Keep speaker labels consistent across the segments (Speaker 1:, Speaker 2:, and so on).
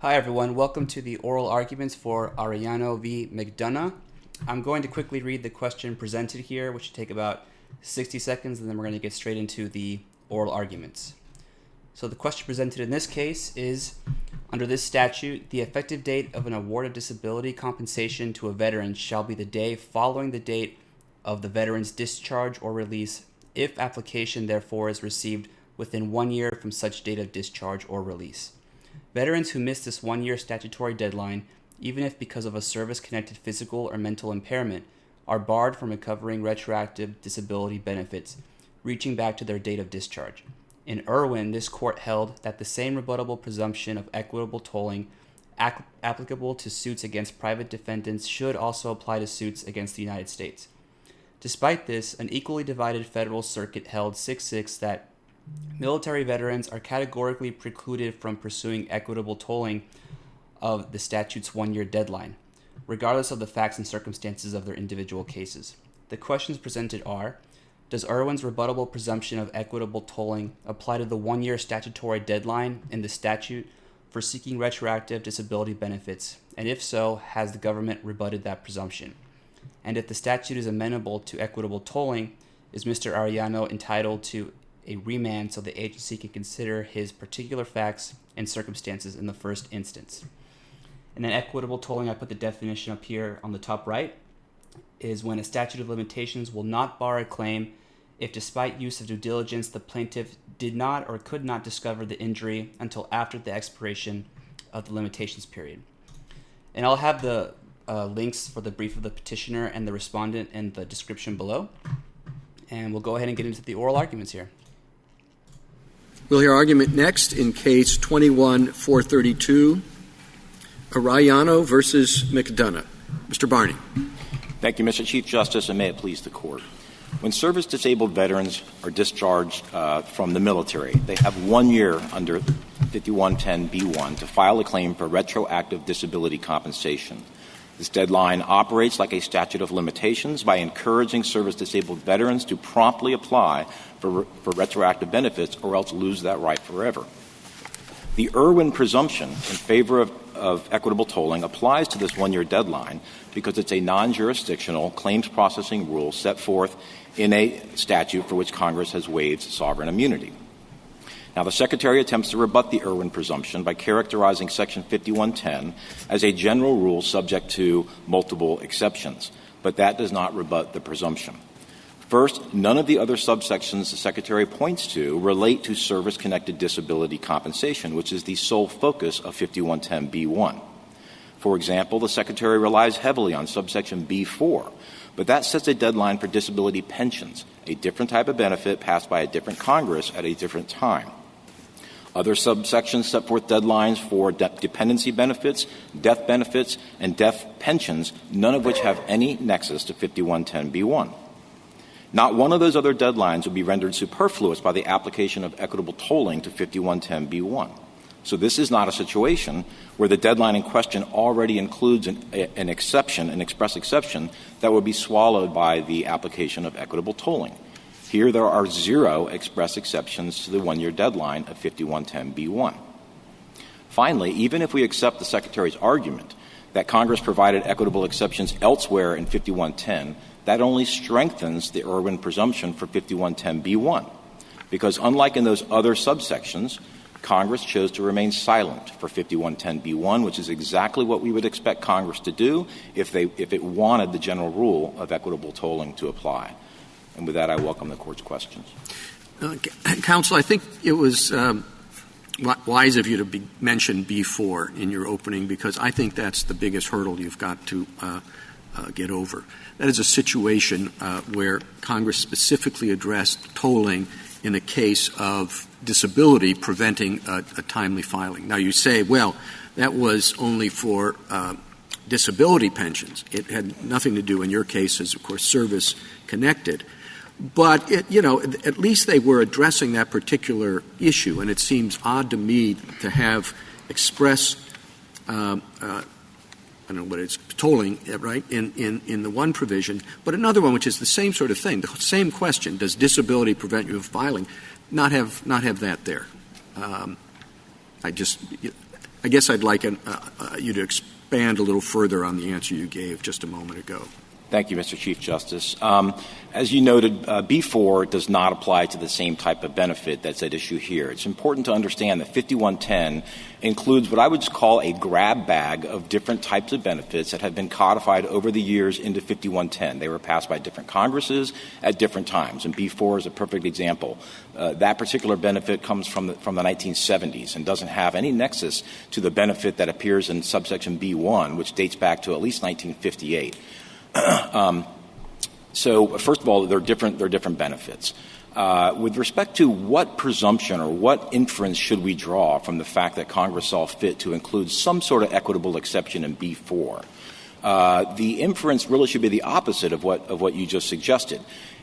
Speaker 1: Hi everyone, welcome to the oral arguments for Arellano v. McDonough. I'm going to quickly read the question presented here, which should take about 60 seconds, and then we're going to get straight into the oral arguments. So the question presented in this case is, under this statute, the effective date of an award of disability compensation to a veteran shall be the day following the date of the veteran's discharge or release, if application therefore is received within 1 year from such date of discharge or release. Veterans who miss this 1 year statutory deadline, even if because of a service-connected physical or mental impairment, are barred from recovering retroactive disability benefits, reaching back to their date of discharge. In Irwin, this court held that the same rebuttable presumption of equitable tolling applicable to suits against private defendants should also apply to suits against the United States. Despite this, an equally divided federal circuit held 6-6 that military veterans are categorically precluded from pursuing equitable tolling of the statute's 1 year deadline, regardless of the facts and circumstances of their individual cases. The questions presented are, does Irwin's rebuttable presumption of equitable tolling apply to the 1 year statutory deadline in the statute for seeking retroactive disability benefits? And if so, has the government rebutted that presumption? And if the statute is amenable to equitable tolling, is Mr. Arellano entitled to a remand so the agency can consider his particular facts and circumstances in the first instance? And then equitable tolling, I put the definition up here on the top right, is when a statute of limitations will not bar a claim if, despite use of due diligence, the plaintiff did not or could not discover the injury until after the expiration of the limitations period. And I'll have the links for the brief of the petitioner and the respondent in the description below. And we'll go ahead and get into the oral arguments here.
Speaker 2: We'll hear argument next in Case 21-432, Arellano versus McDonough. Mr. Barney.
Speaker 3: Thank you, Mr. Chief Justice, and may it please the Court. When service-disabled veterans are discharged from the military, they have 1 year under 5110B1 to file a claim for retroactive disability compensation. This deadline operates like a statute of limitations by encouraging service-disabled veterans to promptly apply for retroactive benefits or else lose that right forever. The Irwin presumption in favor of equitable tolling applies to this 1 year deadline because it's a non-jurisdictional claims processing rule set forth in a statute for which Congress has waived sovereign immunity. Now, the Secretary attempts to rebut the Irwin presumption by characterizing Section 5110 as a general rule subject to multiple exceptions, but that does not rebut the presumption. First, none of the other subsections the Secretary points to relate to service-connected disability compensation, which is the sole focus of 5110B1. For example, the Secretary relies heavily on subsection B4, but that sets a deadline for disability pensions, a different type of benefit passed by a different Congress at a different time. Other subsections set forth deadlines for dependency benefits, and death pensions, none of which have any nexus to 5110B1. Not one of those other deadlines would be rendered superfluous by the application of equitable tolling to 5110B1. So this is not a situation where the deadline in question already includes an exception, an express exception, that would be swallowed by the application of equitable tolling. Here there are 0 express exceptions to the 1 year deadline of 5110B1. Finally, even if we accept the Secretary's argument that Congress provided equitable exceptions elsewhere in 5110, that only strengthens the Irwin presumption for 5110B1, because unlike in those other subsections, Congress chose to remain silent for 5110B1, which is exactly what we would expect Congress to do if it wanted the general rule of equitable tolling to apply. And with that, I welcome the Court's questions.
Speaker 2: Counsel, I think it was wise of you to mention B4 in your opening, because I think that's the biggest hurdle you've got to get over. That is a situation where Congress specifically addressed tolling in a case of disability preventing a timely filing. Now, you say, well, that was only for disability pensions. It had nothing to do in your case as, of course, service-connected. But, at least they were addressing that particular issue, and it seems odd to me to have express I don't know what it's tolling, right, in the one provision, but another one which is the same sort of thing, the same question: does disability prevent you from filing? Not have that there. I guess I'd like you to expand a little further on the answer you gave just a moment ago.
Speaker 3: Thank you, Mr. Chief Justice. As you noted, B4 does not apply to the same type of benefit that's at issue here. It's important to understand that 5110 includes what I would just call a grab bag of different types of benefits that have been codified over the years into 5110. They were passed by different Congresses at different times, and B4 is a perfect example. That particular benefit comes from the 1970s and doesn't have any nexus to the benefit that appears in subsection B1, which dates back to at least 1958. So, first of all, they're different benefits. With respect to what presumption or what inference should we draw from the fact that Congress saw fit to include some sort of equitable exception in B4, the inference really should be the opposite of what you just suggested.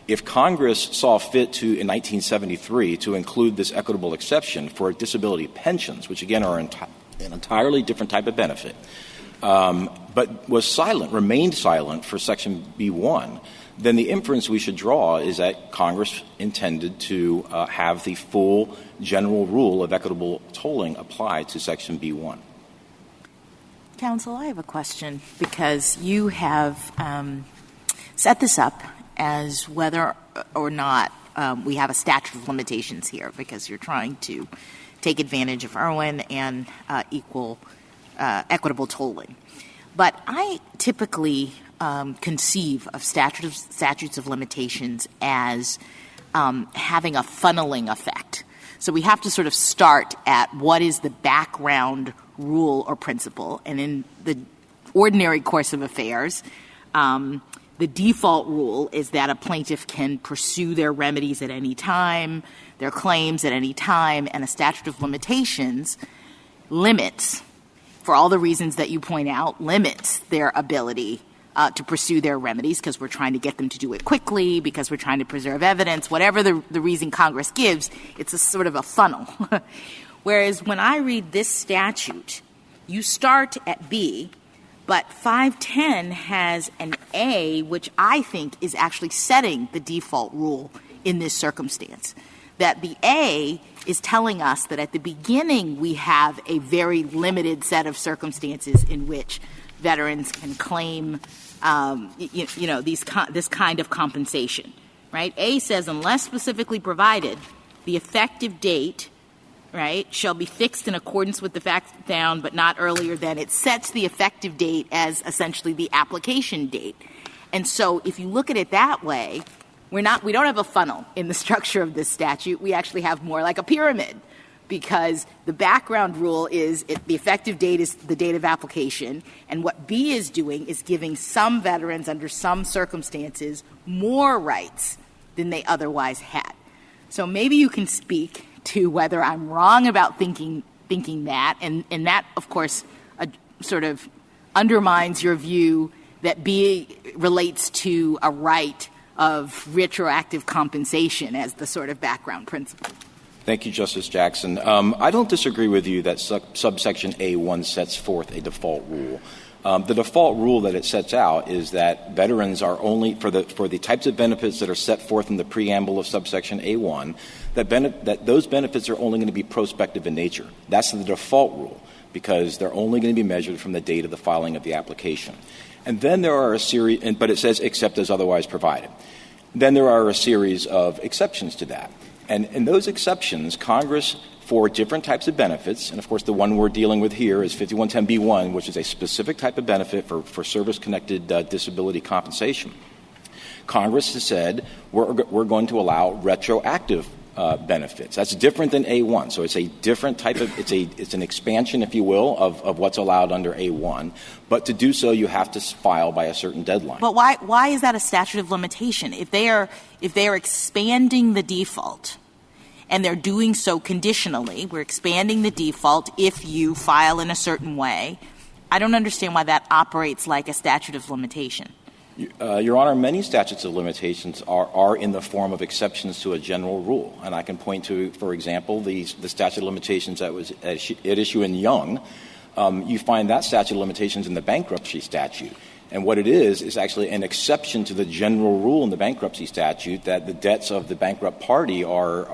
Speaker 3: If Congress saw fit to, in 1973, to include this equitable exception for disability pensions, which again are an entirely different type of benefit, but remained silent for Section B1, then the inference we should draw is that Congress intended to have the full general rule of equitable tolling apply to Section B1.
Speaker 4: Counsel, I have a question, because you have set this up as whether or not we have a statute of limitations here, because you're trying to take advantage of Irwin and equitable tolling. But I typically conceive of statutes of limitations as having a funneling effect. So we have to sort of start at what is the background rule or principle. And in the ordinary course of affairs, the default rule is that a plaintiff can pursue their remedies at any time, their claims at any time, and a statute of limitations limits, for all the reasons that you point out, limits their ability to pursue their remedies, because we're trying to get them to do it quickly, because we're trying to preserve evidence, whatever the reason Congress gives, it's a sort of a funnel. Whereas when I read this statute, you start at B, but 510 has an A, which I think is actually setting the default rule in this circumstance. That the A is telling us that at the beginning we have a very limited set of circumstances in which veterans can claim, this kind of compensation, right? A says, unless specifically provided, the effective date, right, shall be fixed in accordance with the facts found, but not earlier than. It sets the effective date as essentially the application date. And so if you look at it that way, we don't have a funnel in the structure of this statute. We actually have more like a pyramid, because the background rule is the effective date is the date of application, and what B is doing is giving some veterans under some circumstances more rights than they otherwise had. So maybe you can speak to whether I'm wrong about thinking that, and that, of course, sort of undermines your view that B relates to a right of retroactive compensation as the sort of background principle.
Speaker 3: Thank you, Justice Jackson. I don't disagree with you that subsection A1 sets forth a default rule. The default rule that it sets out is that veterans are only, for the types of benefits that are set forth in the preamble of subsection A1, that those benefits are only going to be prospective in nature. That's the default rule, because they're only going to be measured from the date of the filing of the application. And then there are a series, but it says except as otherwise provided. Then there are a series of exceptions to that. And in those exceptions, Congress, for different types of benefits, and of course the one we're dealing with here is 5110B1, which is a specific type of benefit for service-connected disability compensation. Congress has said we're going to allow retroactive benefits. That's different than A1. So it's a different type of, it's an expansion, if you will, of what's allowed under A1. But to do so, you have to file by a certain deadline.
Speaker 4: But why is that a statute of limitation? If they are expanding the default, and they're doing so conditionally, we're expanding the default if you file in a certain way, I don't understand why that operates like a statute of limitation.
Speaker 3: Your Honor, many statutes of limitations are in the form of exceptions to a general rule. And I can point to, for example, the statute of limitations that was at issue in Young. You find that statute of limitations in the bankruptcy statute. And what it is actually an exception to the general rule in the bankruptcy statute that the debts of the bankrupt party are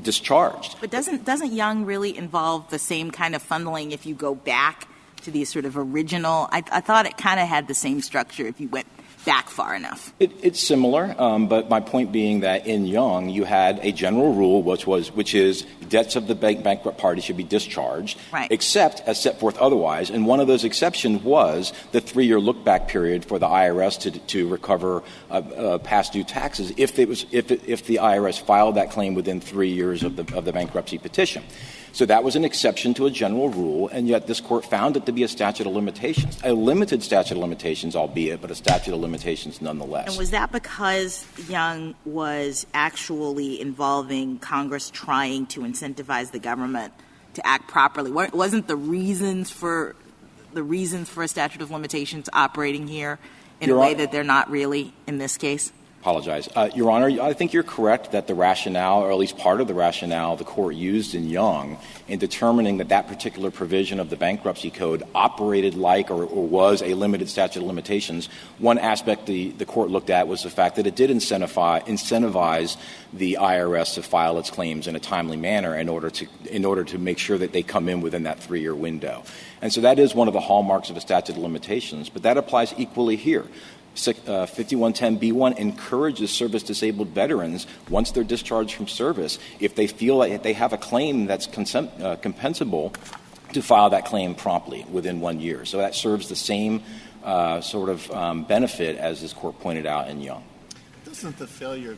Speaker 3: discharged.
Speaker 4: But doesn't Young really involve the same kind of funneling if you go back to these sort of original? I thought it kind of had the same structure if you went back far enough.
Speaker 3: It's similar, but my point being that in Young you had a general rule which is debts of the bankrupt party should be discharged,
Speaker 4: right,
Speaker 3: except as set forth otherwise. And one of those exceptions was the 3-year look-back period for the IRS to recover past due taxes if the IRS filed that claim within 3 years of the bankruptcy petition. So that was an exception to a general rule, and yet this Court found it to be a statute of limitations, a limited statute of limitations, albeit, but a statute of limitations nonetheless.
Speaker 4: And was that because Young was actually involving Congress trying to incentivize the government to act properly? Wasn't the reasons for a statute of limitations operating here in a way that they're not really in this case?
Speaker 3: Apologize. Your Honor, I think you're correct that the rationale, or at least part of the rationale the Court used in Young in determining that particular provision of the bankruptcy code operated like or was a limited statute of limitations, one aspect the Court looked at was the fact that it did incentivize the IRS to file its claims in a timely manner in order to make sure that they come in within that 3-year window. And so that is one of the hallmarks of a statute of limitations, but that applies equally here. 5110B1 encourages service-disabled veterans, once they're discharged from service, if they feel like they have a claim that's compensable, to file that claim promptly within 1 year. So that serves the same sort of benefit as this Court pointed out in Young.
Speaker 5: Doesn't the failure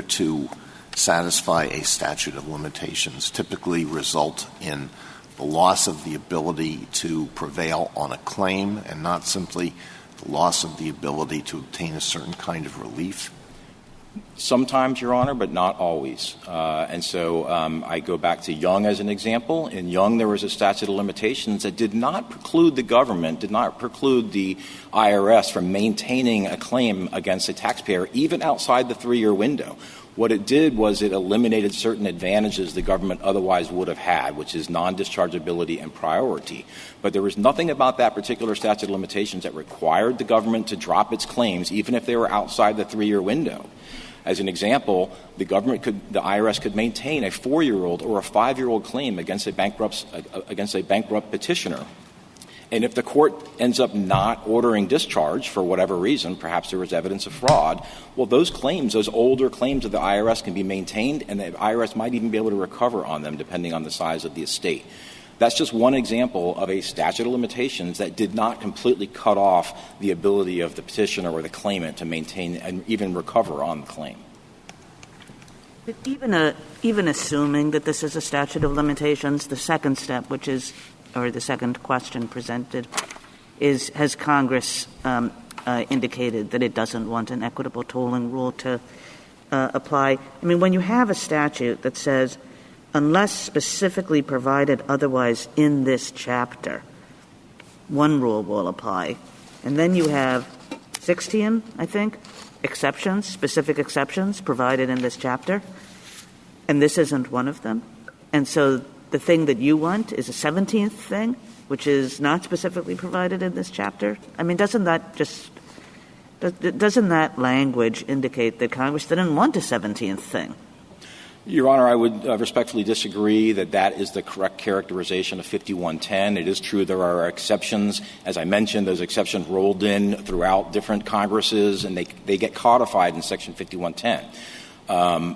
Speaker 5: to satisfy a statute of limitations typically result in the loss of the ability to prevail on a claim and not simply the loss of the ability to obtain a certain kind of relief?
Speaker 3: Sometimes, Your Honor, but not always. And so I go back to Young as an example. In Young, there was a statute of limitations that did not preclude the government, did not preclude the IRS from maintaining a claim against a taxpayer, even outside the 3-year window. What it did was it eliminated certain advantages the government otherwise would have had, which is non-dischargeability and priority. But there was nothing about that particular statute of limitations that required the government to drop its claims, even if they were outside the 3-year window. As an example, the IRS could maintain a 4-year-old or a 5-year-old claim against a bankrupt petitioner. And if the Court ends up not ordering discharge for whatever reason, perhaps there was evidence of fraud, well, those claims, those older claims of the IRS can be maintained, and the IRS might even be able to recover on them depending on the size of the estate. That's just one example of a statute of limitations that did not completely cut off the ability of the petitioner or the claimant to maintain and even recover on the claim.
Speaker 6: But even assuming that this is a statute of limitations, the second step, which is or the second question presented, is has Congress indicated that it doesn't want an equitable tolling rule to apply? I mean, when you have a statute that says, unless specifically provided otherwise in this chapter, one rule will apply, and then you have 16, I think, exceptions, specific exceptions provided in this chapter, and this isn't one of them. And so the thing that you want is a 17th thing, which is not specifically provided in this chapter? I mean, doesn't that language indicate that Congress didn't want a 17th thing?
Speaker 3: Your Honor, I would respectfully disagree that is the correct characterization of 5110. It is true there are exceptions. As I mentioned, those exceptions rolled in throughout different Congresses, and they get codified in Section 5110.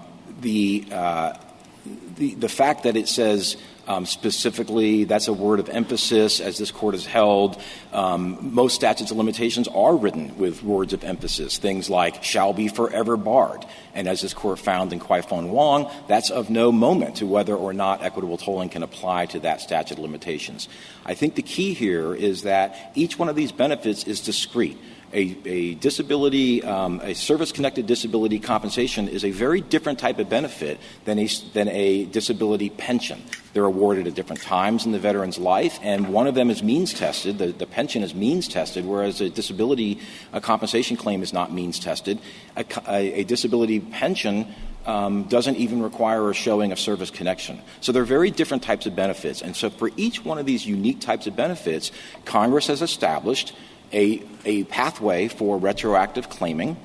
Speaker 3: The fact that it says specifically, that's a word of emphasis, as this Court has held. Most statutes of limitations are written with words of emphasis, things like shall be forever barred. And as this Court found in Kwai-Fong Wong, that's of no moment to whether or not equitable tolling can apply to that statute of limitations. I think the key here is that each one of these benefits is discrete. A disability, a service-connected disability compensation is a very different type of benefit than a disability pension. They're awarded at different times in the veteran's life, and one of them is means-tested. The pension is means-tested, whereas a disability compensation claim is not means-tested. A disability pension doesn't even require a showing of service connection. So they're very different types of benefits. And so for each one of these unique types of benefits, Congress has established a pathway for retroactive claiming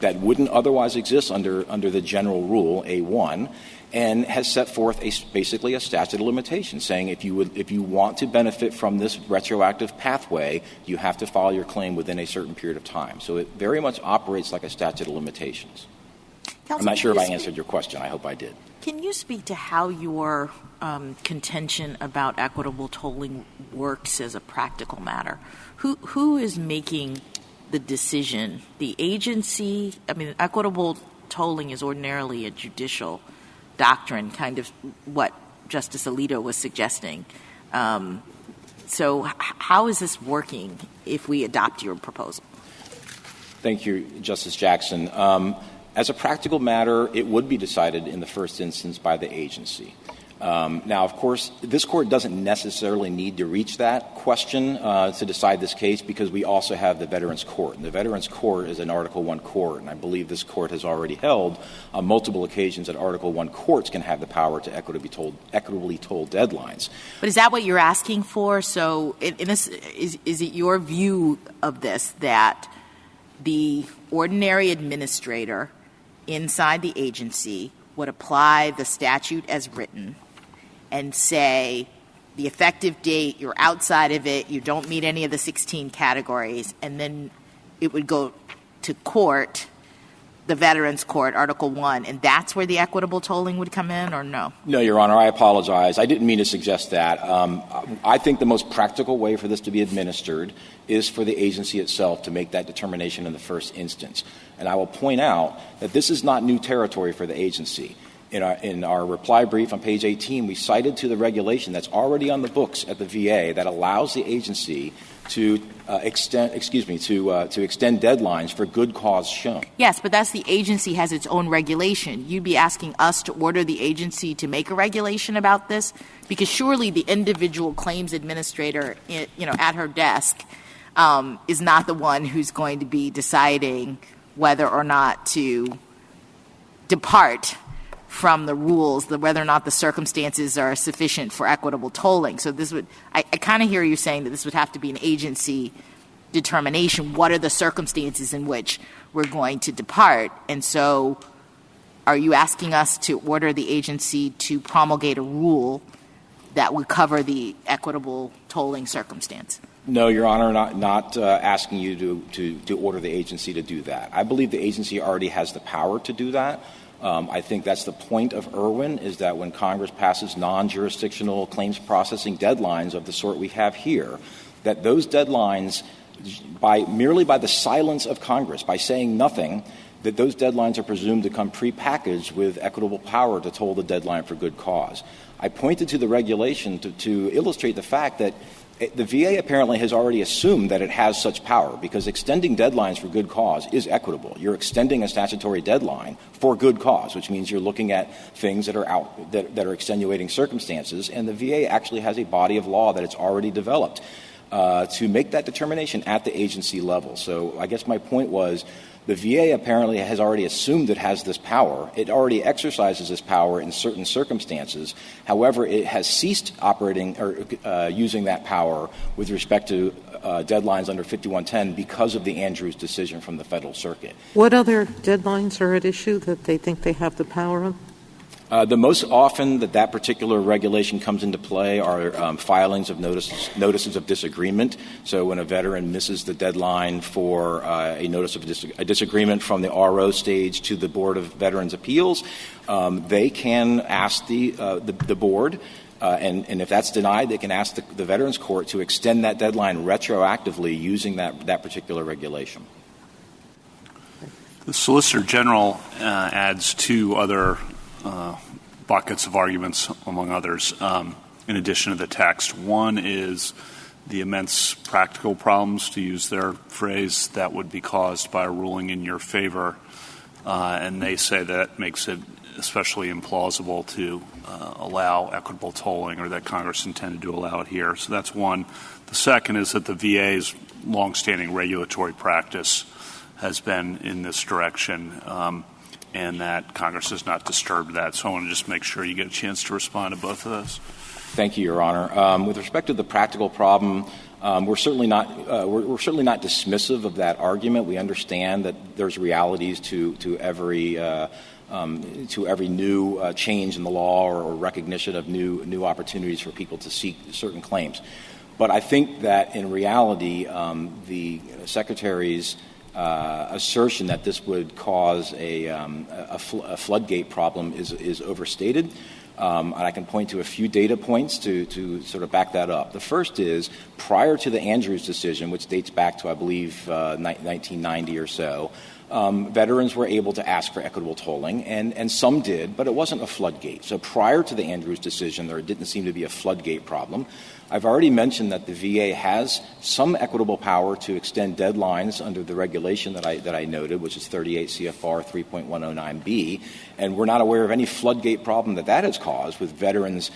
Speaker 3: that wouldn't otherwise exist under the general rule, A1, and has set forth basically a statute of limitations, saying if you want to benefit from this retroactive pathway, you have to file your claim within a certain period of time. So it very much operates like a statute of limitations.
Speaker 4: Counsel,
Speaker 3: I'm not sure if I answered your question. I hope I did.
Speaker 4: Can you speak to how your contention about equitable tolling works as a practical matter? Who is making the decision? The agency? I mean, equitable tolling is ordinarily a judicial doctrine, kind of what Justice Alito was suggesting. So how is this working if we adopt your proposal?
Speaker 3: Thank you, Justice Jackson. As a practical matter, it would be decided in the first instance by the agency. Now, of course, this Court doesn't necessarily need to reach that question to decide this case because we also have the Veterans Court. And the Veterans Court is an Article I court, and I believe this Court has already held on multiple occasions that Article I courts can have the power to equitably toll deadlines.
Speaker 4: But is that what you're asking for? So is it your view of this that the ordinary administrator inside the agency would apply the statute as written and say the effective date, you're outside of it, you don't meet any of the 16 categories, and then it would go to court, the Veterans Court, Article I, and that's where the equitable tolling would come in, or no?
Speaker 3: No, Your Honor, I apologize. I didn't mean to suggest that. I think the most practical way for this to be administered is for the agency itself to make that determination in the first instance. And I will point out that this is not new territory for the agency. In our reply brief on page 18, we cited to the regulation that's already on the books at the VA that allows the agency to extend deadlines for good cause shown.
Speaker 4: Yes, but that's the agency has its own regulation. You'd be asking us to order the agency to make a regulation about this? Because surely the individual claims administrator, at her desk is not the one who's going to be deciding whether or not to depart from the rules, whether or not the circumstances are sufficient for equitable tolling. So this would – I kind of hear you saying that this would have to be an agency determination. What are the circumstances in which we're going to depart? And so are you asking us to order the agency to promulgate a rule that would cover the equitable tolling circumstance?
Speaker 3: No, Your Honor, not asking you to order the agency to do that. I believe the agency already has the power to do that. I think that's the point of Irwin, is that when Congress passes non-jurisdictional claims processing deadlines of the sort we have here, that those deadlines, merely by the silence of Congress, by saying nothing, that those deadlines are presumed to come prepackaged with equitable power to toll the deadline for good cause. I pointed to the regulation to illustrate the fact that the VA apparently has already assumed that it has such power because extending deadlines for good cause is equitable. You're extending a statutory deadline for good cause, which means you're looking at things that are that are extenuating circumstances, and the VA actually has a body of law that it's already developed to make that determination at the agency level. So I guess my point was the VA apparently has already assumed it has this power. It already exercises this power in certain circumstances. However, it has ceased operating or using that power with respect to deadlines under 5110 because of the Andrews decision from the Federal Circuit.
Speaker 7: What other deadlines are at issue that they think they have the power on?
Speaker 3: The most often that particular regulation comes into play are filings of notices of disagreement. So when a veteran misses the deadline for a notice of a disagreement from the RO stage to the Board of Veterans Appeals, they can ask the board, and if that's denied, they can ask the Veterans Court to extend that deadline retroactively using that particular regulation.
Speaker 8: The Solicitor General adds two other buckets of arguments, among others, in addition to the text. One is the immense practical problems, to use their phrase, that would be caused by a ruling in your favor. And they say that makes it especially implausible to allow equitable tolling, or that Congress intended to allow it here. So that's one. The second is that the VA's longstanding regulatory practice has been in this direction, and that Congress has not disturbed that. So I want to just make sure you get a chance to respond to both of those.
Speaker 3: Thank you, Your Honor. With respect to the practical problem, We're certainly not dismissive of that argument. We understand that there's realities to every new change in the law or recognition of new opportunities for people to seek certain claims. But I think that in reality, the Secretary's assertion that this would cause a floodgate problem is overstated. And I can point to a few data points to sort of back that up. The first is, prior to the Andrews decision, which dates back to, I believe, 1990 or so, veterans were able to ask for equitable tolling, and some did, but it wasn't a floodgate. So prior to the Andrews decision, there didn't seem to be a floodgate problem. I've already mentioned that the VA has some equitable power to extend deadlines under the regulation that I noted, which is 38 CFR 3.109B, and we're not aware of any floodgate problem that has caused with veterans,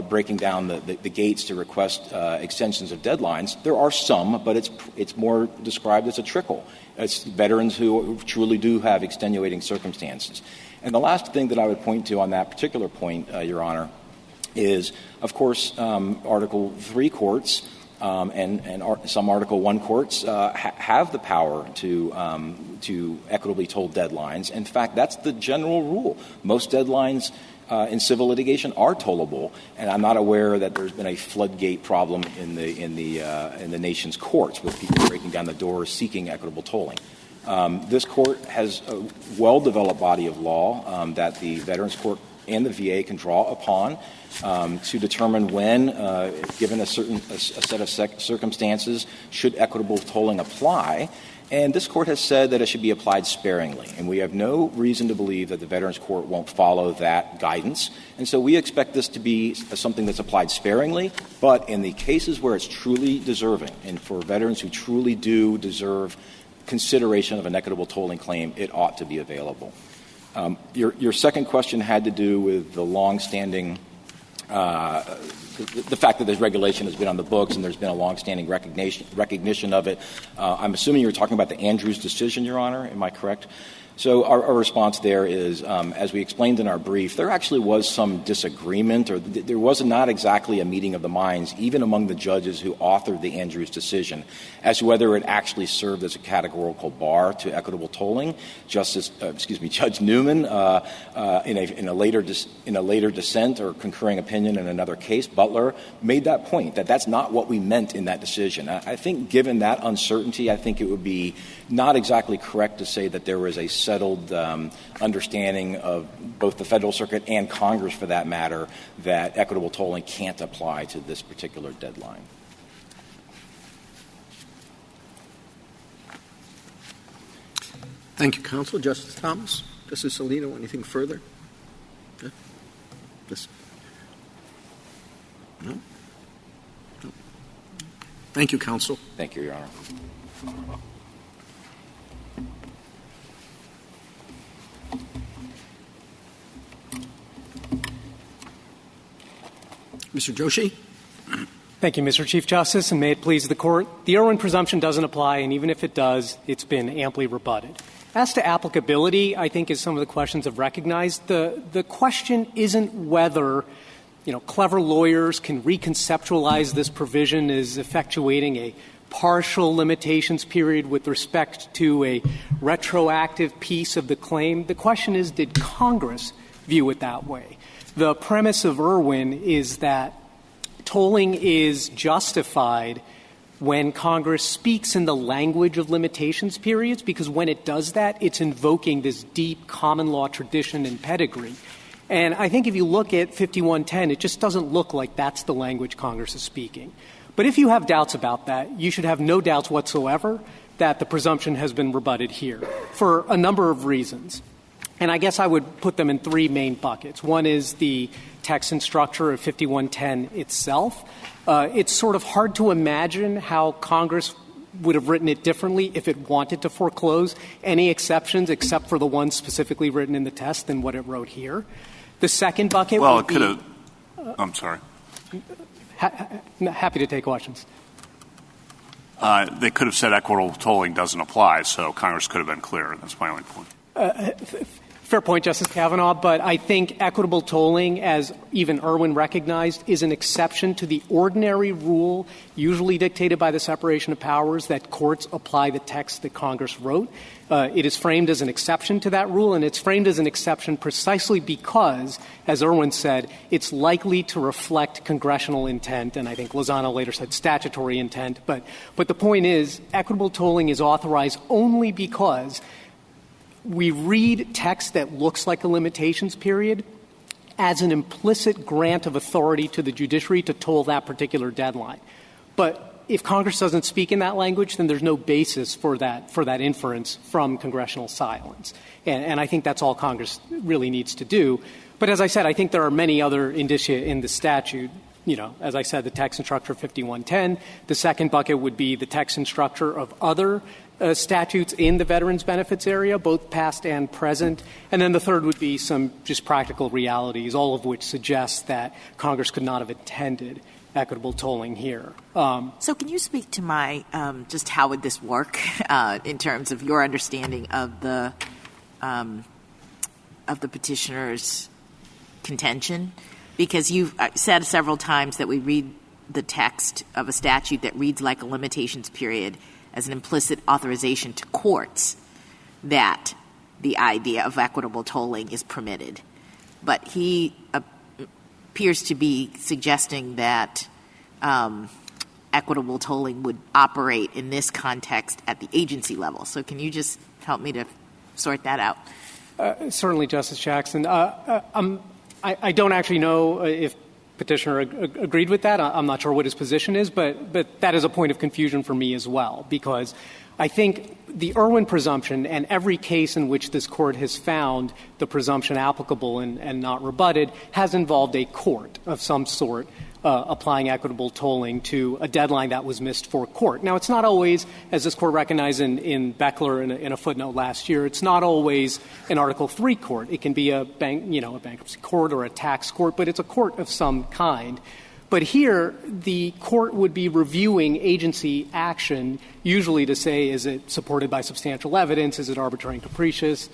Speaker 3: breaking down the gates to request extensions of deadlines. There are some, but it's more described as a trickle. It's veterans who truly do have extenuating circumstances. And the last thing that I would point to on that particular point, Your Honor, is, of course, Article III courts and some Article I courts have the power to equitably toll deadlines. In fact, that's the general rule. Most deadlines in civil litigation are tollable, and I'm not aware that there's been a floodgate problem in the nation's courts with people breaking down the doors seeking equitable tolling. This court has a well-developed body of law that the Veterans Court and the VA can draw upon to determine when, given a set of circumstances, should equitable tolling apply. And this court has said that it should be applied sparingly. And we have no reason to believe that the Veterans Court won't follow that guidance. And so we expect this to be something that's applied sparingly, but in the cases where it's truly deserving, and for veterans who truly do deserve consideration of an equitable tolling claim, it ought to be available. Your second question had to do with the longstanding the fact that this regulation has been on the books and there's been a longstanding recognition of it. I'm assuming you're talking about the Andrews decision, Your Honor. Am I correct? So our response there is, as we explained in our brief, there actually was some disagreement, or there was not exactly a meeting of the minds, even among the judges who authored the Andrews decision, as to whether it actually served as a categorical bar to equitable tolling. Judge Newman, in a later dissent or concurring opinion in another case, Butler, made that point, that that's not what we meant in that decision. I think given that uncertainty, I think it would be not exactly correct to say that there was a settled understanding of both the Federal Circuit and Congress, for that matter, that equitable tolling can't apply to this particular deadline.
Speaker 2: Thank you, Counsel. Justice Thomas? Justice Alito, anything further? No? No? Thank you, Counsel.
Speaker 3: Thank you, Your Honor.
Speaker 2: Mr. Joshi?
Speaker 9: Thank you, Mr. Chief Justice, and may it please the Court. The Irwin presumption doesn't apply, and even if it does, it's been amply rebutted. As to applicability, I think as some of the questions have recognized, the question isn't whether, clever lawyers can reconceptualize this provision as effectuating a partial limitations period with respect to a retroactive piece of the claim. The question is, did Congress view it that way? The premise of Irwin is that tolling is justified when Congress speaks in the language of limitations periods, because when it does that, it's invoking this deep common law tradition and pedigree. And I think if you look at 5110, it just doesn't look like that's the language Congress is speaking. But if you have doubts about that, you should have no doubts whatsoever that the presumption has been rebutted here for a number of reasons. And I guess I would put them in three main buckets. One is the text and structure of 5110 itself. It's sort of hard to imagine how Congress would have written it differently if it wanted to foreclose any exceptions except for the ones specifically written in the test than what it wrote here. The second bucket would be...
Speaker 8: Well, it could have... I'm sorry.
Speaker 9: Happy to take questions.
Speaker 8: They could have said equitable tolling doesn't apply, so Congress could have been clearer. That's my only point.
Speaker 9: Fair point, Justice Kavanaugh, but I think equitable tolling, as even Irwin recognized, is an exception to the ordinary rule usually dictated by the separation of powers that courts apply the text that Congress wrote. It is framed as an exception to that rule, and it's framed as an exception precisely because, as Irwin said, it's likely to reflect congressional intent, and I think Lozano later said statutory intent. But the point is, equitable tolling is authorized only because we read text that looks like a limitations period as an implicit grant of authority to the judiciary to toll that particular deadline. But if Congress doesn't speak in that language, then there's no basis for that inference from congressional silence. And I think that's all Congress really needs to do. But as I said, I think there are many other indicia in the statute. You know, as I said, the text and structure of 5110. The second bucket would be the text and structure of other statutes in the veterans benefits area, both past and present. And then the third would be some just practical realities, all of which suggest that Congress could not have intended equitable tolling here.
Speaker 4: So can you speak to my just how would this work in terms of your understanding of the petitioner's contention? Because you've said several times that we read the text of a statute that reads like a limitations period as an implicit authorization to courts that the idea of equitable tolling is permitted. But he appears to be suggesting that equitable tolling would operate in this context at the agency level. So can you just help me to sort that out?
Speaker 9: Certainly, Justice Jackson. I don't actually know if Petitioner agreed with that. I'm not sure what his position is, but that is a point of confusion for me as well, because I think the Irwin presumption and every case in which this Court has found the presumption applicable and not rebutted has involved a court of some sort applying equitable tolling to a deadline that was missed for court. Now, it's not always, as this Court recognized in Beckler in a footnote last year, it's not always an Article III court. It can be a bankruptcy court or a tax court, but it's a court of some kind. But here, the court would be reviewing agency action, usually to say, is it supported by substantial evidence? Is it arbitrary and capricious?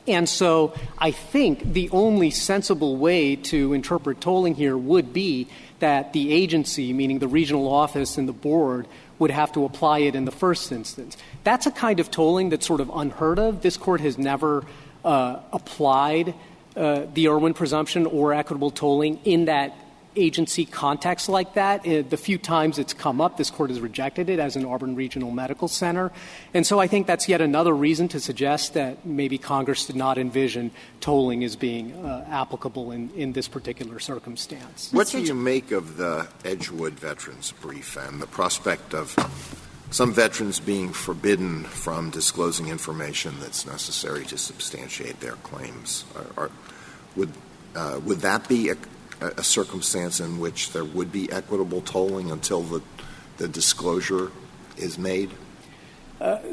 Speaker 9: And so I think the only sensible way to interpret tolling here would be that the agency, meaning the regional office and the board, would have to apply it in the first instance. That's a kind of tolling that's sort of unheard of. This Court has never applied the Irwin presumption or equitable tolling in that agency context like that. The few times it's come up, this Court has rejected it as an Auburn Regional Medical Center. And so I think that's yet another reason to suggest that maybe Congress did not envision tolling as being applicable in this particular circumstance.
Speaker 5: What do you make of the Edgewood veterans brief and the prospect of some veterans being forbidden from disclosing information that's necessary to substantiate their claims? Would that be a circumstance in which there would be equitable tolling until the disclosure is made?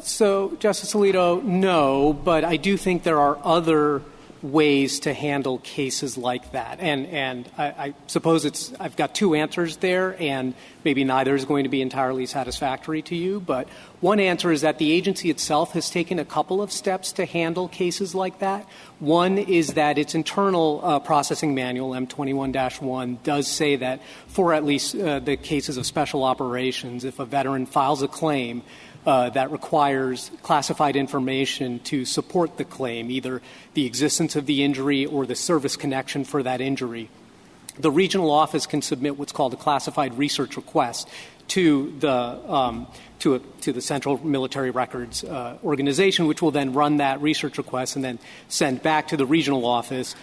Speaker 9: So, Justice Alito, no, but I do think there are other ways to handle cases like that. And I suppose I've got two answers there, and maybe neither is going to be entirely satisfactory to you. But one answer is that the agency itself has taken a couple of steps to handle cases like that. One is that its internal processing manual, M21-1, does say that for at least the cases of special operations, if a veteran files a claim that requires classified information to support the claim, either the existence of the injury or the service connection for that injury, the regional office can submit what's called a classified research request to the Central Military Records Organization, which will then run that research request and then send back to the regional office,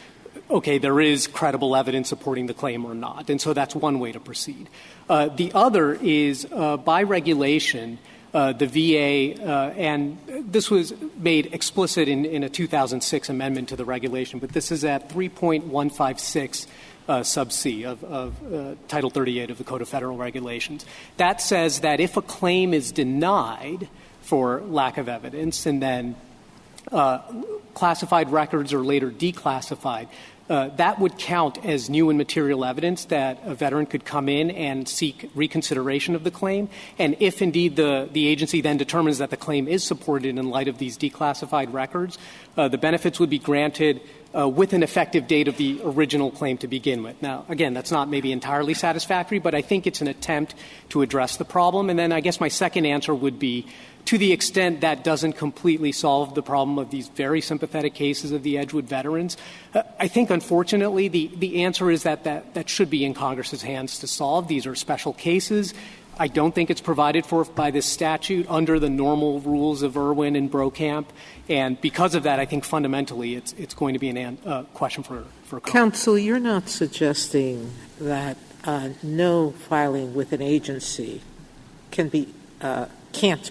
Speaker 9: okay, there is credible evidence supporting the claim or not. And so that's one way to proceed. The other is by regulation, the VA, and this was made explicit in a 2006 amendment to the regulation, but this is at 3.156 sub C of Title 38 of the Code of Federal Regulations. That says that if a claim is denied for lack of evidence and then classified records are later declassified, that would count as new and material evidence that a veteran could come in and seek reconsideration of the claim. And if indeed the agency then determines that the claim is supported in light of these declassified records, the benefits would be granted with an effective date of the original claim to begin with. Now, again, that's not maybe entirely satisfactory, but I think it's an attempt to address the problem. And then I guess my second answer would be, to the extent that doesn't completely solve the problem of these very sympathetic cases of the Edgewood veterans, I think, unfortunately, the answer is that should be in Congress's hands to solve. These are special cases. I don't think it's provided for by this statute under the normal rules of Irwin and Brokamp. And because of that, I think fundamentally it's going to be a question for Congress.
Speaker 7: Counsel, you're not suggesting that no filing with an agency can't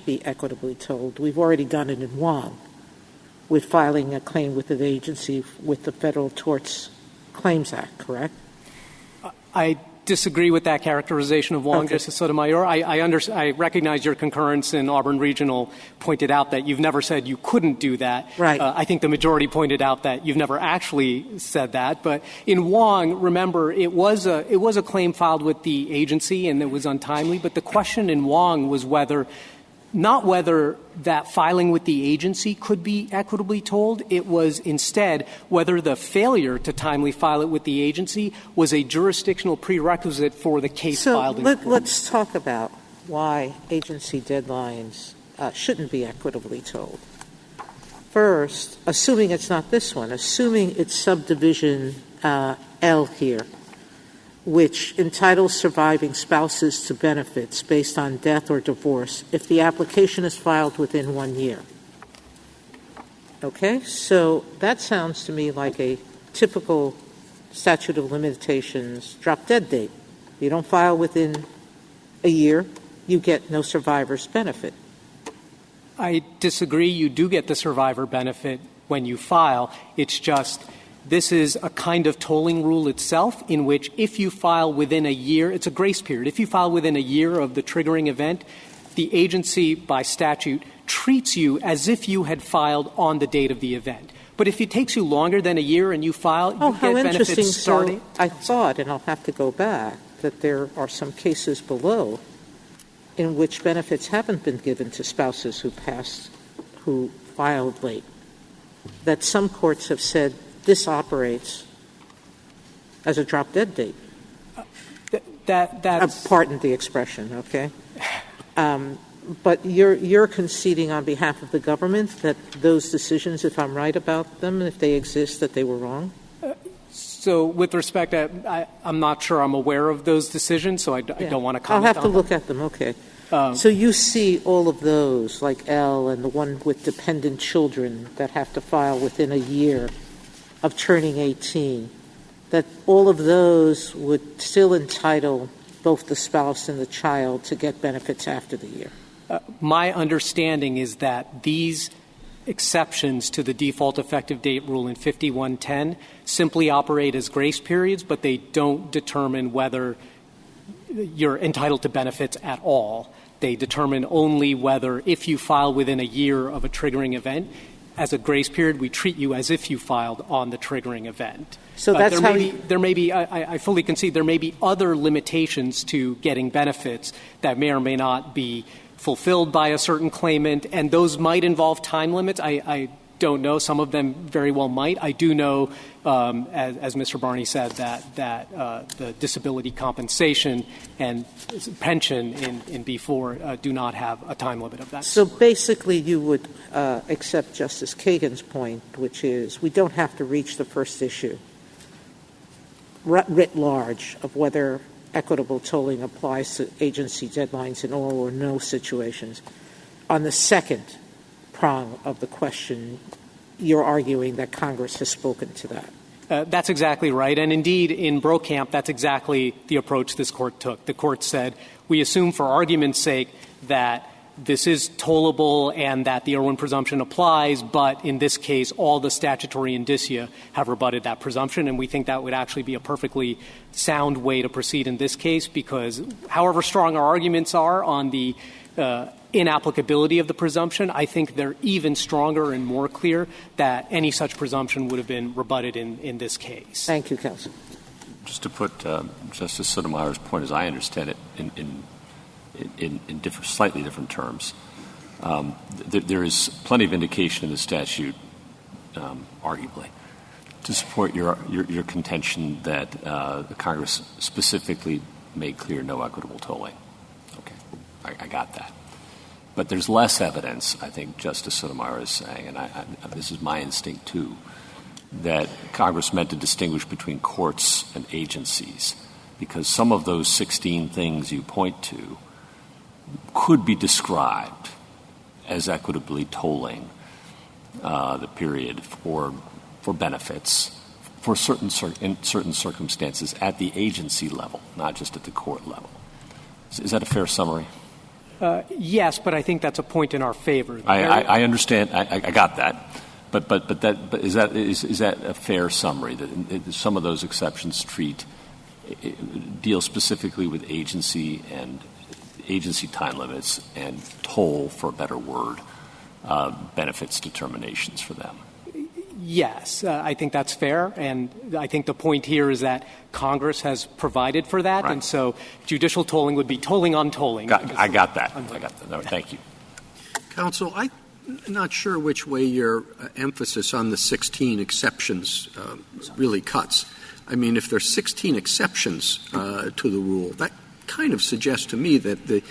Speaker 7: be equitably told. We've already done it in Wong with filing a claim with an agency with the Federal Torts Claims Act, correct?
Speaker 9: I disagree with that characterization of Wong, okay. Justice Sotomayor. I recognize your concurrence in Auburn Regional pointed out that you've never said you couldn't do that.
Speaker 7: Right.
Speaker 9: I think the majority pointed out that you've never actually said that. But in Wong, remember, it was a claim filed with the agency and it was untimely. But the question in Wong was not whether that filing with the agency could be equitably told. It was instead whether the failure to timely file it with the agency was a jurisdictional prerequisite for the case filed in court.
Speaker 7: Let's talk about why agency deadlines shouldn't be equitably told. First, assuming it's not this one, assuming it's subdivision L here, which entitles surviving spouses to benefits based on death or divorce if the application is filed within 1 year. Okay? So that sounds to me like a typical statute of limitations drop-dead date. You don't file within a year, you get no survivor's benefit.
Speaker 9: I disagree. You do get the survivor benefit when you file. It's just this is a kind of tolling rule itself in which if you file within a year, it's a grace period. If you file within a year of the triggering event, the agency by statute treats you as if you had filed on the date of the event. But if it takes you longer than a year and you file, you get benefits starting.
Speaker 7: So I thought, and I'll have to go back, that there are some cases below in which benefits haven't been given to spouses who filed late, that some courts have said this operates as a drop-dead date. Pardon the expression, okay? But you're conceding on behalf of the government that those decisions, if I'm right about them, if they exist, that they were wrong?
Speaker 9: So with respect, I'm not sure I'm aware of those decisions, so I don't want to comment on them.
Speaker 7: I'll have to look at them, okay. So you see all of those, like L and the one with dependent children that have to file within a year of turning 18, that all of those would still entitle both the spouse and the child to get benefits after the year.
Speaker 9: My understanding is that these exceptions to the default effective date rule in 5110 simply operate as grace periods, but they don't determine whether you're entitled to benefits at all. They determine only whether if you file within a year of a triggering event, as a grace period, we treat you as if you filed on the triggering event.
Speaker 7: So that's
Speaker 9: there may be, I fully concede, there may be other limitations to getting benefits that may or may not be fulfilled by a certain claimant, and those might involve time limits. I don't know. Some of them very well might. I do know, as Mr. Barney said, that the disability compensation and pension in B4 do not have a time limit of that.
Speaker 7: So basically you would accept Justice Kagan's point, which is we don't have to reach the first issue writ large of whether equitable tolling applies to agency deadlines in all or no situations. On the second prong of the question, you're arguing that Congress has spoken to that.
Speaker 9: That's exactly right. And indeed, in Brokamp, that's exactly the approach this Court took. The Court said, we assume for argument's sake that this is tollable and that the Irwin presumption applies, but in this case, all the statutory indicia have rebutted that presumption, and we think that would actually be a perfectly sound way to proceed in this case because however strong our arguments are on the inapplicability of the presumption, I think they're even stronger and more clear that any such presumption would have been rebutted in this case.
Speaker 7: Thank you, counsel.
Speaker 2: Just to put Justice Sotomayor's point, as I understand it, in slightly different terms, there is plenty of indication in the statute, arguably, to support your contention that the Congress specifically made clear no equitable tolling. Okay, I got that. But there's less evidence, I think Justice Sotomayor is saying, and this is my instinct too, that Congress meant to distinguish between courts and agencies, because some of those 16 things you point to could be described as equitably tolling the period for benefits in certain circumstances at the agency level, not just at the court level. Is that a fair summary?
Speaker 9: Yes, but I think that's a point in our favor.
Speaker 2: I understand. I got that. But is that a fair summary that some of those exceptions deal specifically with agency time limits and toll, for a better word, benefits determinations for them?
Speaker 9: Yes, I think that's fair, and I think the point here is that Congress has provided for that, right. And so judicial tolling would be tolling on tolling.
Speaker 2: I got that. No, thank you.
Speaker 10: Counsel, I'm not sure which way your emphasis on the 16 exceptions really cuts. I mean, if there's 16 exceptions to the rule, that kind of suggests to me that the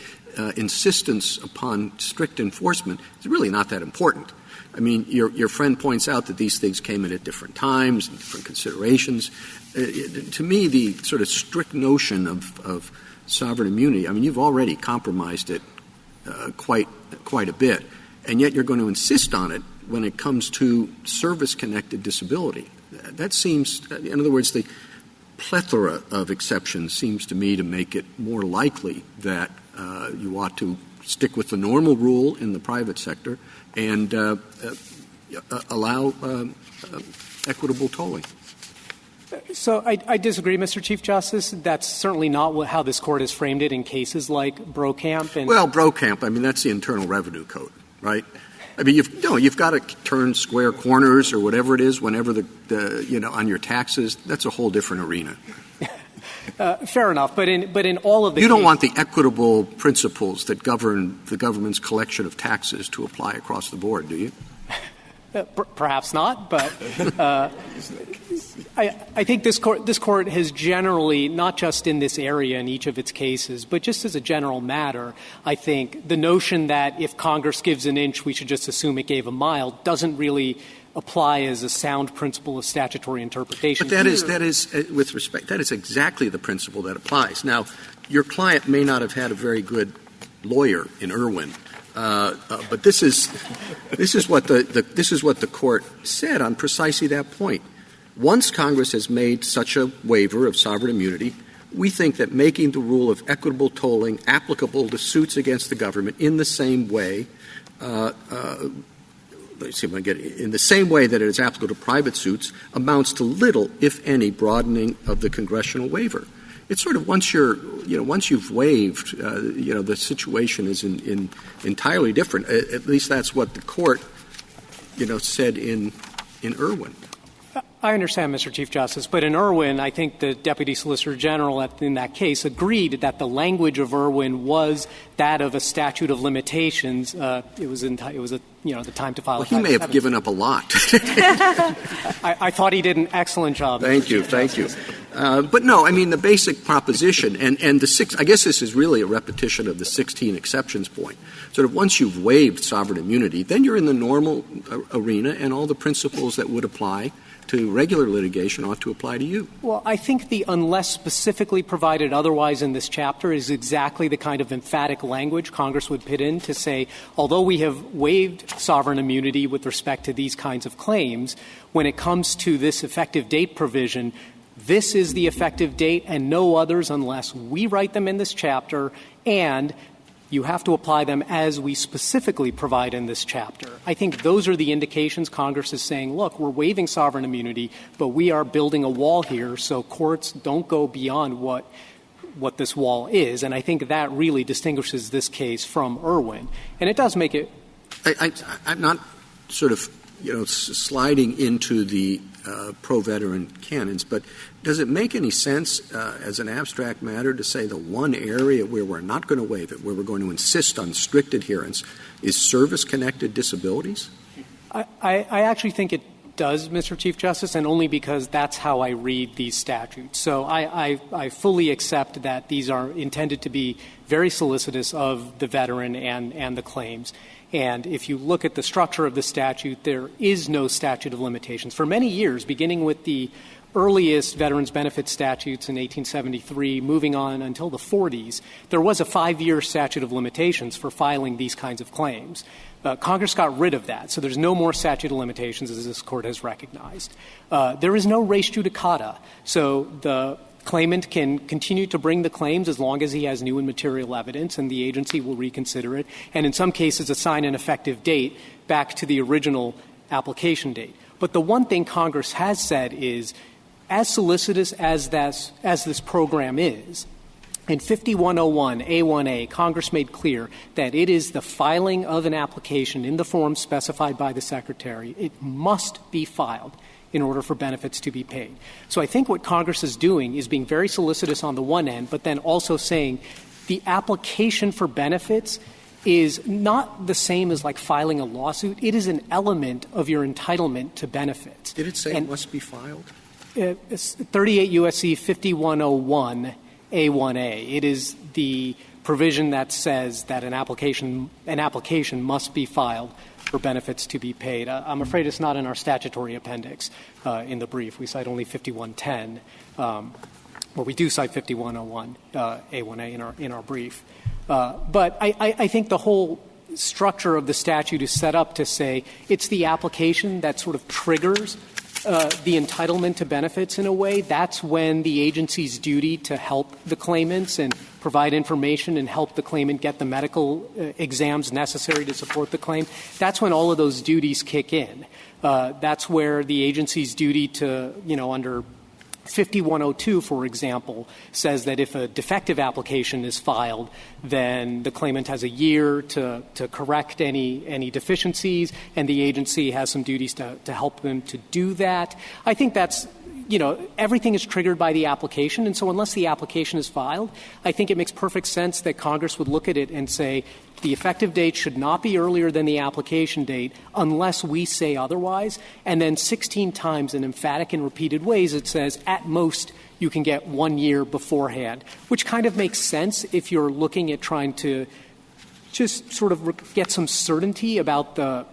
Speaker 10: insistence upon strict enforcement is really not that important. I mean, your friend points out that these things came in at different times and different considerations. To me, the sort of strict notion of sovereign immunity, I mean, you've already compromised it quite a bit, and yet you're going to insist on it when it comes to service-connected disability. That seems, in other words, the plethora of exceptions seems to me to make it more likely that you ought to stick with the normal rule in the private sector and allow equitable tolling.
Speaker 9: So I disagree, Mr. Chief Justice. That's certainly not how this Court has framed it in cases like Brokamp.
Speaker 10: Well, Brokamp, I mean, that's the Internal Revenue Code, right? I mean, you've got to turn square corners or whatever it is whenever on your taxes. That's a whole different arena.
Speaker 9: Fair enough, but in all of the
Speaker 10: you don't want the equitable principles that govern the government's collection of taxes to apply across the board, do you?
Speaker 9: Perhaps not, but I think this court has generally, not just in this area in each of its cases, but just as a general matter, I think the notion that if Congress gives an inch, we should just assume it gave a mile doesn't really apply as a sound principle of statutory interpretation.
Speaker 10: But that is, with respect, that is exactly the principle that applies. Now, your client may not have had a very good lawyer in Irwin, but this is what the court said on precisely that point. Once Congress has made such a waiver of sovereign immunity, we think that making the rule of equitable tolling applicable to suits against the government in the same way in the same way that it is applicable to private suits amounts to little, if any, broadening of the congressional waiver. It's sort of once you've waived, the situation is entirely different. At least that's what the court, said in Irwin.
Speaker 9: I understand, Mr. Chief Justice, but in Irwin, I think the Deputy Solicitor General in that case agreed that the language of Irwin was that of a statute of limitations. It was the time to file.
Speaker 10: Well, he may have given up a lot.
Speaker 9: I thought he did an excellent job.
Speaker 10: Thank you. But no, I mean the basic proposition, and the six. I guess this is really a repetition of the 16 exceptions point. Sort of once you've waived sovereign immunity, then you're in the normal arena, and all the principles that would apply to regular litigation ought to apply to you.
Speaker 9: Well, I think the unless specifically provided otherwise in this chapter is exactly the kind of emphatic language Congress would put in to say, although we have waived sovereign immunity with respect to these kinds of claims, when it comes to this effective date provision, this is the effective date and no others unless we write them in this chapter, and you have to apply them as we specifically provide in this chapter. I think those are the indications Congress is saying, look, we're waiving sovereign immunity, but we are building a wall here so courts don't go beyond what what this wall is. And I think that really distinguishes this case from Irwin. And it does make it —
Speaker 10: I'm not sort of, sliding into the pro-veteran canons, but does it make any sense as an abstract matter to say the one area where we're not going to waive it, where we're going to insist on strict adherence, is service-connected disabilities?
Speaker 9: I actually think it does, Mr. Chief Justice, and only because that's how I read these statutes. So I fully accept that these are intended to be very solicitous of the veteran and the claims. And if you look at the structure of the statute, there is no statute of limitations. For many years, beginning with the earliest veterans benefit statutes in 1873, moving on until the 40s, there was a 5-year statute of limitations for filing these kinds of claims. Congress got rid of that, so there's no more statute of limitations, as this Court has recognized. There is no res judicata, so the claimant can continue to bring the claims as long as he has new and material evidence, and the agency will reconsider it, and in some cases assign an effective date back to the original application date. But the one thing Congress has said is, as solicitous as this program is, in 5101A1A, Congress made clear that it is the filing of an application in the form specified by the Secretary. It must be filed in order for benefits to be paid. So I think what Congress is doing is being very solicitous on the one end, but then also saying the application for benefits is not the same as like filing a lawsuit. It is an element of your entitlement to benefits.
Speaker 10: Did it say it must be filed?
Speaker 9: 38 U.S.C. 5101A1A. It is the provision that says that an application must be filed for benefits to be paid. I'm afraid it's not in our statutory appendix in the brief. We cite only 5110. Well, we do cite 5101A1A in our brief. But I think the whole structure of the statute is set up to say it's the application that sort of triggers the entitlement to benefits in a way. That's when the agency's duty to help the claimants and provide information and help the claimant get the medical exams necessary to support the claim. That's when all of those duties kick in. That's where the agency's duty to, under 5102, for example, says that if a defective application is filed, then the claimant has a year to correct any deficiencies, and the agency has some duties to help them to do that. I think that's, everything is triggered by the application, and so unless the application is filed, I think it makes perfect sense that Congress would look at it and say the effective date should not be earlier than the application date unless we say otherwise, and then 16 times in emphatic and repeated ways it says at most you can get 1 year beforehand, which kind of makes sense if you're looking at trying to just sort of get some certainty about the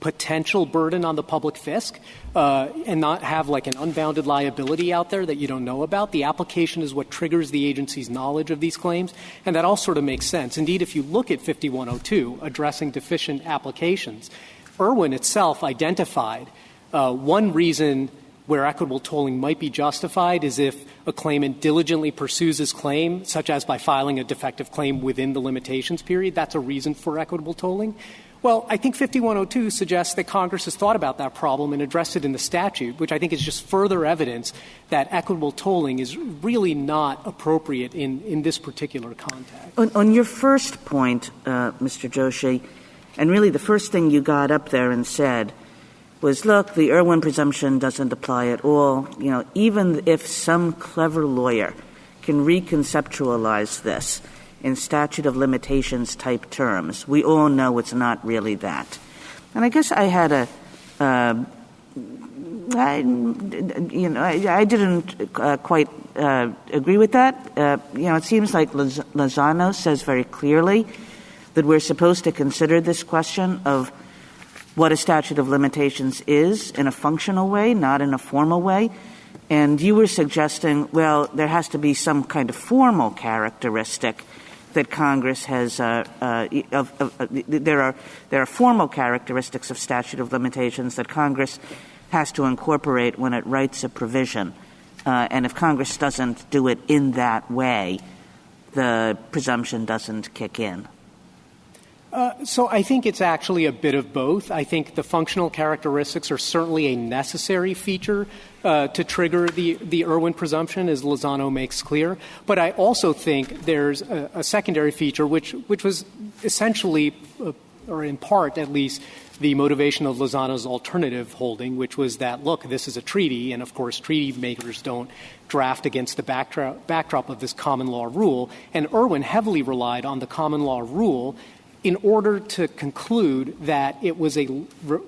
Speaker 9: potential burden on the public fisc and not have like an unbounded liability out there that you don't know about. The application is what triggers the agency's knowledge of these claims, and that all sort of makes sense. Indeed, if you look at 5102, addressing deficient applications, Irwin itself identified one reason where equitable tolling might be justified is if a claimant diligently pursues his claim, such as by filing a defective claim within the limitations period. That's a reason for equitable tolling. Well, I think 5102 suggests that Congress has thought about that problem and addressed it in the statute, which I think is just further evidence that equitable tolling is really not appropriate in this particular context.
Speaker 6: On your first point, Mr. Joshi, and really the first thing you got up there and said was, look, the Irwin presumption doesn't apply at all. Even if some clever lawyer can reconceptualize this in statute of limitations type terms, we all know it's not really that. And I guess I had I didn't quite agree with that. It seems like Lozano says very clearly that we're supposed to consider this question of what a statute of limitations is in a functional way, not in a formal way. And you were suggesting, well, there has to be some kind of formal characteristic that Congress has there are formal characteristics of statute of limitations that Congress has to incorporate when it writes a provision. And if Congress doesn't do it in that way, the presumption doesn't kick in.
Speaker 9: So I think it's actually a bit of both. I think the functional characteristics are certainly a necessary feature to trigger the Irwin presumption, as Lozano makes clear. But I also think there's a secondary feature which was essentially, or in part at least, the motivation of Lozano's alternative holding, which was that, look, this is a treaty, and of course treaty makers don't draft against the backdrop of this common law rule. And Irwin heavily relied on the common law rule in order to conclude that it was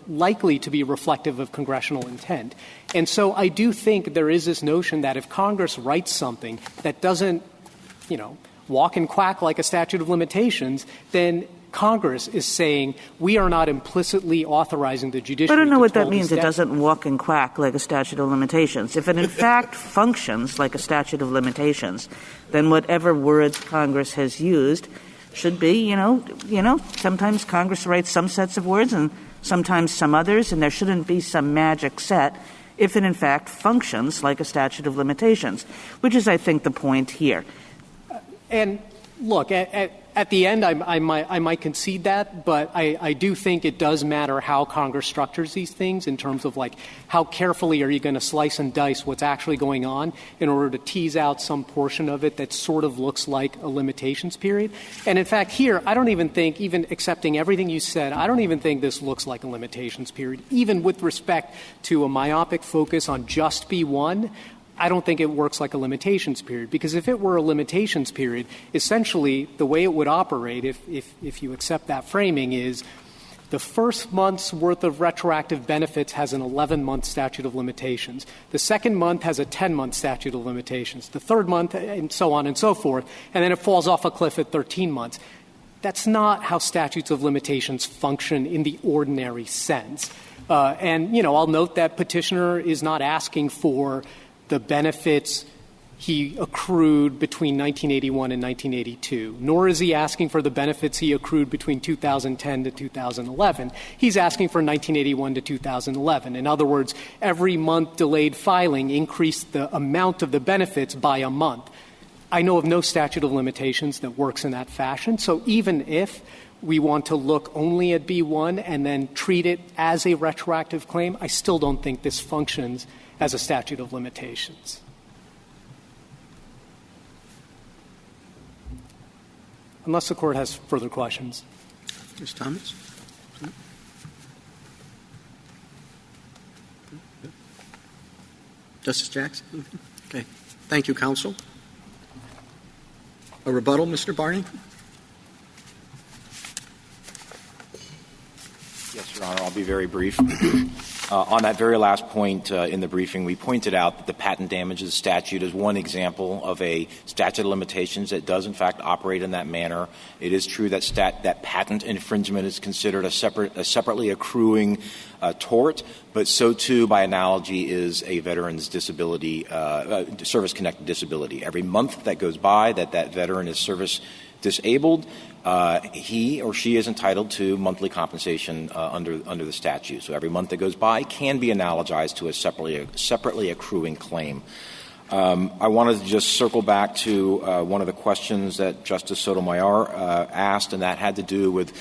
Speaker 9: likely to be reflective of congressional intent. And so I do think there is this notion that if Congress writes something that doesn't, walk and quack like a statute of limitations, then Congress is saying we are not implicitly authorizing the judiciary.
Speaker 6: I don't know what that
Speaker 9: control
Speaker 6: means. It doesn't walk and quack like a statute of limitations. If it in fact functions like a statute of limitations, then whatever words Congress has used should be, sometimes Congress writes some sets of words and sometimes some others, and there shouldn't be some magic set if it in fact functions like a statute of limitations, which is, I think, the point here.
Speaker 9: And look, at the end, I might concede that, but I do think it does matter how Congress structures these things in terms of, how carefully are you going to slice and dice what's actually going on in order to tease out some portion of it that sort of looks like a limitations period. And in fact, here, I don't even think, even accepting everything you said, I don't even think this looks like a limitations period, even with respect to a myopic focus on just B1. I don't think it works like a limitations period, because if it were a limitations period, essentially the way it would operate, if you accept that framing, is the first month's worth of retroactive benefits has an 11-month statute of limitations. The second month has a 10-month statute of limitations. The third month, and so on and so forth, and then it falls off a cliff at 13 months. That's not how statutes of limitations function in the ordinary sense. And I'll note that petitioner is not asking for the benefits he accrued between 1981 and 1982, nor is he asking for the benefits he accrued between 2010 to 2011. He's asking for 1981 to 2011. In other words, every month delayed filing increased the amount of the benefits by a month. I know of no statute of limitations that works in that fashion, so even if we want to look only at B1 and then treat it as a retroactive claim, I still don't think this functions as a statute of limitations. Unless the Court has further questions.
Speaker 10: Ms. Thomas? Justice Jackson? Okay. Thank you, counsel. A rebuttal, Mr. Barney?
Speaker 3: Yes, Your Honor, I'll be very brief. On that very last point in the briefing, we pointed out that the patent damages statute is one example of a statute of limitations that does, in fact, operate in that manner. It is true that that patent infringement is considered a separately accruing tort, but so, too, by analogy, is a veteran's disability, service-connected disability. Every month that goes by that veteran is service disabled, he or she is entitled to monthly compensation under the statute. So every month that goes by can be analogized to a separately accruing claim. I wanted to just circle back to one of the questions that Justice Sotomayor asked, and that had to do with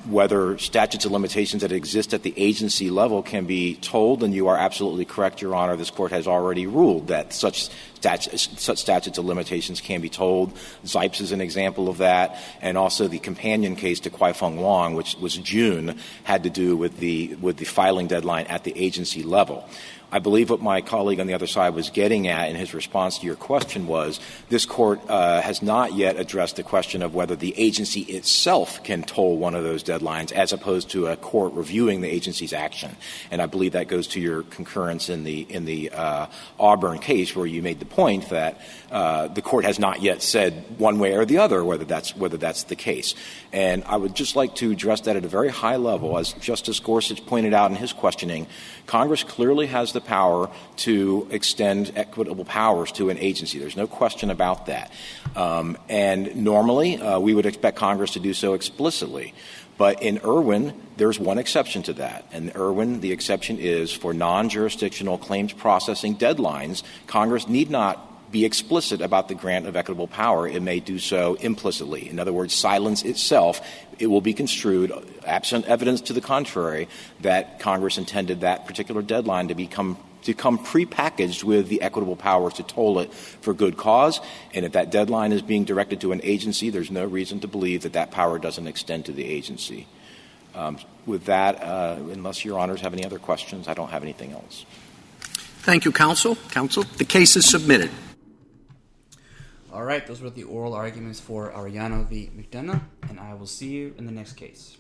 Speaker 3: whether statutes of limitations that exist at the agency level can be told, and you are absolutely correct, Your Honor. This Court has already ruled that such statutes of limitations can be told. Zipes is an example of that, and also the companion case to Kwai Fong Wong, which was June, had to do with the filing deadline at the agency level. I believe what my colleague on the other side was getting at in his response to your question was this Court has not yet addressed the question of whether the agency itself can toll one of those deadlines as opposed to a court reviewing the agency's action. And I believe that goes to your concurrence in the Auburn case, where you made the point that the Court has not yet said one way or the other whether that's the case. And I would just like to address that at a very high level. As Justice Gorsuch pointed out in his questioning, Congress clearly has the power to extend equitable powers to an agency. There's no question about that. And normally, we would expect Congress to do so explicitly. But in Irwin, there's one exception to that. And in Irwin, the exception is for non-jurisdictional claims processing deadlines, Congress need not be explicit about the grant of equitable power. It may do so implicitly. In other words, silence itself, it will be construed, absent evidence to the contrary, that Congress intended that particular deadline to come prepackaged with the equitable powers to toll it for good cause. And if that deadline is being directed to an agency, there's no reason to believe that that power doesn't extend to the agency. With that, unless Your Honors have any other questions, I don't have anything else.
Speaker 2: Thank you, counsel. Counsel, the case is submitted.
Speaker 1: All right, those were the oral arguments for Arellano v. McDonough, and I will see you in the next case.